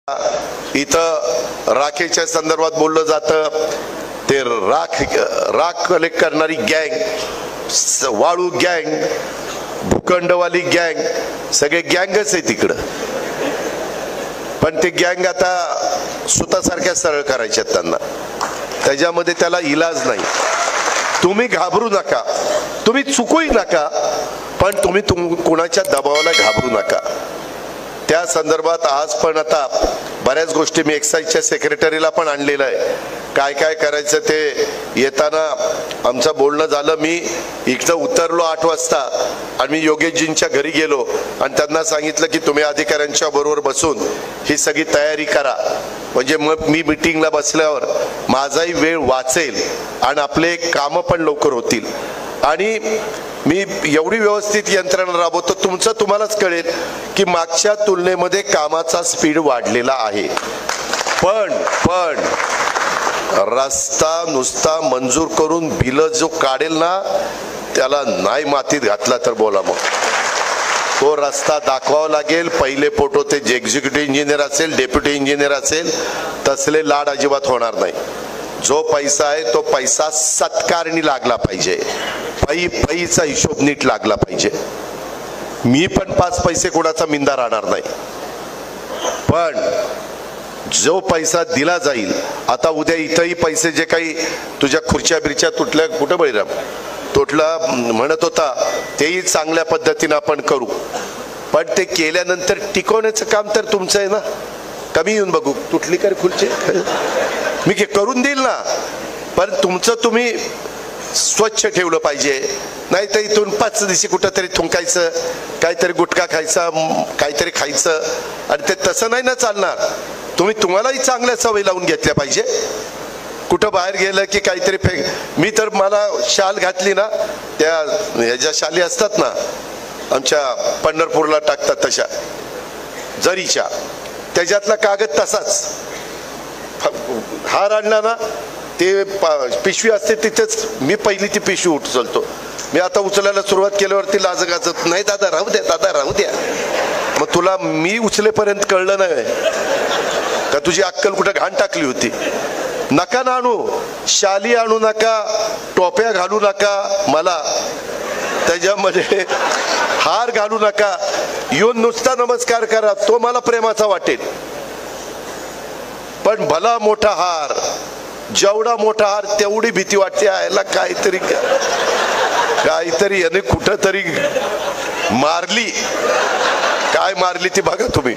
इथं राखेच्या संदर्भात बोललं जातं, ते राख कलेक्ट करणारी गँग, वाळू गँग, भूखंडवाली गँग, सगळे गँगच आहे तिकडं. पण ते गँग आता स्वतःसारख्या सरळ करायच्या त्यांना, त्याच्यामध्ये त्याला इलाज नाही. तुम्ही घाबरू नका, तुम्ही चुकूही नका, पण तुम्ही कोणाच्या दबावाला घाबरू नका. त्या संदर्भात आज पण आता बऱ्याच गोष्टी मी एक्साईजच्या सेक्रेटरीला पण आणलेलं आहे. काय काय करायचं ते येताना आमचं बोलणं झालं. मी इथं उतरलो 8 वाजता आणि मी योगेशजींच्या घरी गेलो आणि त्यांना सांगितलं की तुम्ही अधिकाऱ्यांच्या बरोबर बसून ही सगळी तयारी करा, म्हणजे मग मी मीटिंगला बसल्यावर माझाही वेळ वाचेल आणि आपले कामं पण लवकर होतील. आणि मी एवढी व्यवस्थित यंत्रणा राबवतो, तुमचं तुम्हालाच कळेल की मागच्या तुलनेमध्ये कामाचा स्पीड वाढलेला आहे. पण रस्ता नुसता मंजूर करून बिल जो काढेल ना, त्याला नाही मातीत घातला तर बोला, मग तो रस्ता दाखवावा लागेल. पहिले फोटो ते जे एक्झिक्युटिव्ह इंजिनियर असेल, डेप्युटी इंजिनियर असेल, तसले लाड अजिबात होणार नाही. जो पैसा आहे तो पैसा सत्कारणी लागला पाहिजे, पैसा हिशोब नीट लागला पाहिजे. मी पण 5 पैसे कोणाचा मिंदा राहणार नाही, पण जो पैसा दिला जाईल, आता उद्या इथंही पैसे जे काही तुझ्या खुर्च्या बिरच्या तुटल्या, कुठं बळीराम तुटला म्हणत होता, तेही चांगल्या पद्धतीने आपण करू. पण ते केल्यानंतर टिकवण्याचं काम तर तुमचं आहे ना. कमी येऊन बघू, तुटली काय खुर्ची, मी करून देईल ना, पण तुमचं तुम्ही स्वच्छ ठेवलं पाहिजे. नाही तर इथून 5 दिवशी कुठंतरी थुंकायचं, काहीतरी गुटखा खायचा, काहीतरी खायचं, आणि ते तसं नाही ना चालणार. तुम्हालाही चांगल्या सवयी लावून घेतल्या पाहिजे. कुठं बाहेर गेलं की काहीतरी मी तर मला शाल घातली ना, त्या ह्याच्या शाली असतात ना आमच्या पंढरपूरला टाकतात तशा जरीच्या, त्याच्यातला कागद तसाच. हार आणला ना, ते पिशवी असते तिथेच मी पहिली ती पिशवी उचलतो. मी आता उचलायला सुरुवात केल्यावरती लाजगाजत, नाही दादा राहू द्या, दादा राहू द्या. मग तुला मी उचलेपर्यंत कळलं नाही का तुझी अक्कल कुठं घाण टाकली होती. नका ना आणू, शाली आणू नका, टोप्या घालू नका, मला त्याच्यामध्ये हार घालू नका. येऊन नुसता नमस्कार करा, तो मला प्रेमाचा वाटेल. पण भला मोठा हार, जेवढा मोठा हार तेवढी भीती वाटते. याला काहीतरी याने कुठं तरी मारली, काय मारली ती बघा तुम्ही.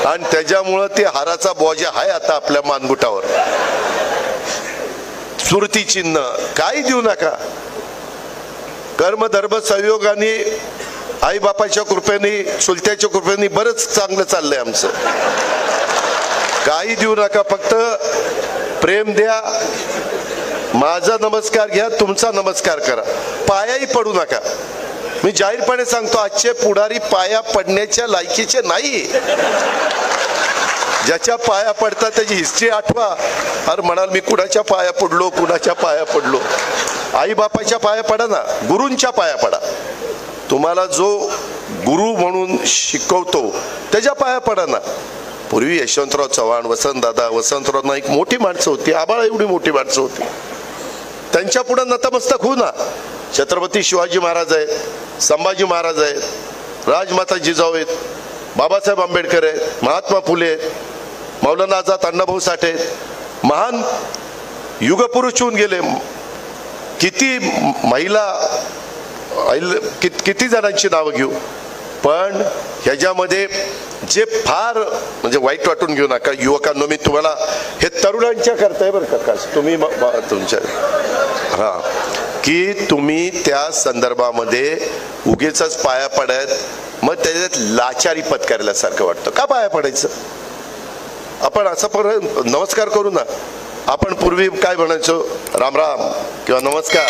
आणि त्याच्यामुळं ते हाराचा बोजा आहे आता आपल्या मानगुटावर. स्मृती चिन्ह काही देऊ नका. कर्मधर्म संयोगाने, आई बापाच्या कृपेने, चुलत्याच्या कृपेने बरंच चांगलं चाललंय आमचं. काही देऊ नका, फक्त प्रेम द्या. माझा नमस्कार घ्या, तुमचा नमस्कार करा, पायाही पडू नका. मी जाहीरपणे सांगतो, आजचे पुढारी पाया पडण्याच्या लायकीचे नाही. ज्याच्या पाया पडतात त्याची हिस्ट्री आठवा. अरे म्हणाल मी कुणाच्या पाया पडलो, कुणाच्या पाया पडलो. आई बापाच्या पाया पडा ना, गुरूंच्या पाया पडा. तुम्हाला जो गुरु म्हणून शिकवतो त्याच्या पाया पडा ना. पूर्वी यशवंतराव चव्हाण, वसंतदादा, वसंतराव नाईक मोठी माणसं होती, आबाळा एवढी मोठी माणसं होती. त्यांच्या पुढे नतमस्तक होऊ ना. छत्रपती शिवाजी महाराज आहेत, संभाजी महाराज आहेत, राजमाता जिजाऊ आहेत, बाबासाहेब आंबेडकर आहेत, महात्मा फुले आहेत, मौलाना आझाद अण्णाभाऊ साठे आहेत. महान युगपुरुष होऊन गेले. किती महिला, किती जणांची नावं घेऊ. पण ह्याच्यामध्ये जे फार म्हणजे वाईट वाटून घेऊ नका युवकांनो. मी तुम्हाला हे तरुणांच्या करताय बरं का, तुम्ही तुमच्या की तुम्ही त्या संदर्भामध्ये उगीच पाया पडत, मग त्याच्यात लाचारी पत्करल्यासारखं वाटतं. का पाया पडायचं? आपण असं परत नमस्कार करू ना. आपण पूर्वी काय म्हणायचो, राम राम किंवा नमस्कार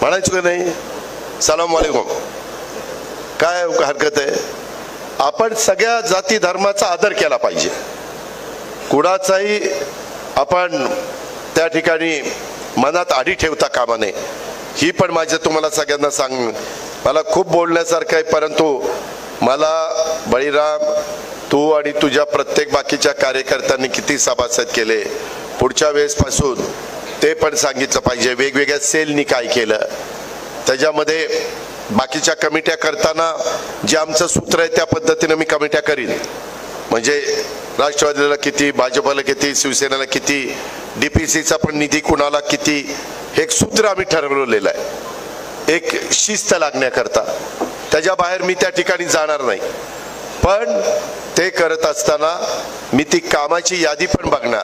म्हणायचो का नाही, सलाम वालेकुम, काय हरकत आहे? आपण सगळ्या जाती धर्माचा आदर केला पाहिजे. कुणाचाही आपण त्या ठिकाणी मनात आडी ठेवता कामा नये. ही पण माझं तुम्हाला सगळ्यांना मला खूप बोलण्यासारखं आहे, परंतु मला बळीराम तू आणि तुझ्या प्रत्येक बाकीच्या कार्यकर्त्यांनी किती सभासद केले, पुढच्या वेळेसपासून ते पण सांगितलं पाहिजे. वेगवेगळ्या सेलनी काय केलं, त्याच्यामध्ये बाकीच्या कमिट्या करताना जे आमचं सूत्र आहे त्या पद्धतीने मी कमिट्या करीन. म्हणजे राष्ट्रवादीला किती, भाजपला किती, शिवसेनेला किती, DPCचा पण निधी कुणाला किती, हे एक सूत्र आम्ही ठरवलेलं आहे एक शिस्त लागण्याकरता. त्याच्या बाहेर मी त्या ठिकाणी जाणार नाही. पण ते करत असताना मी ती कामाची यादी पण बघणार.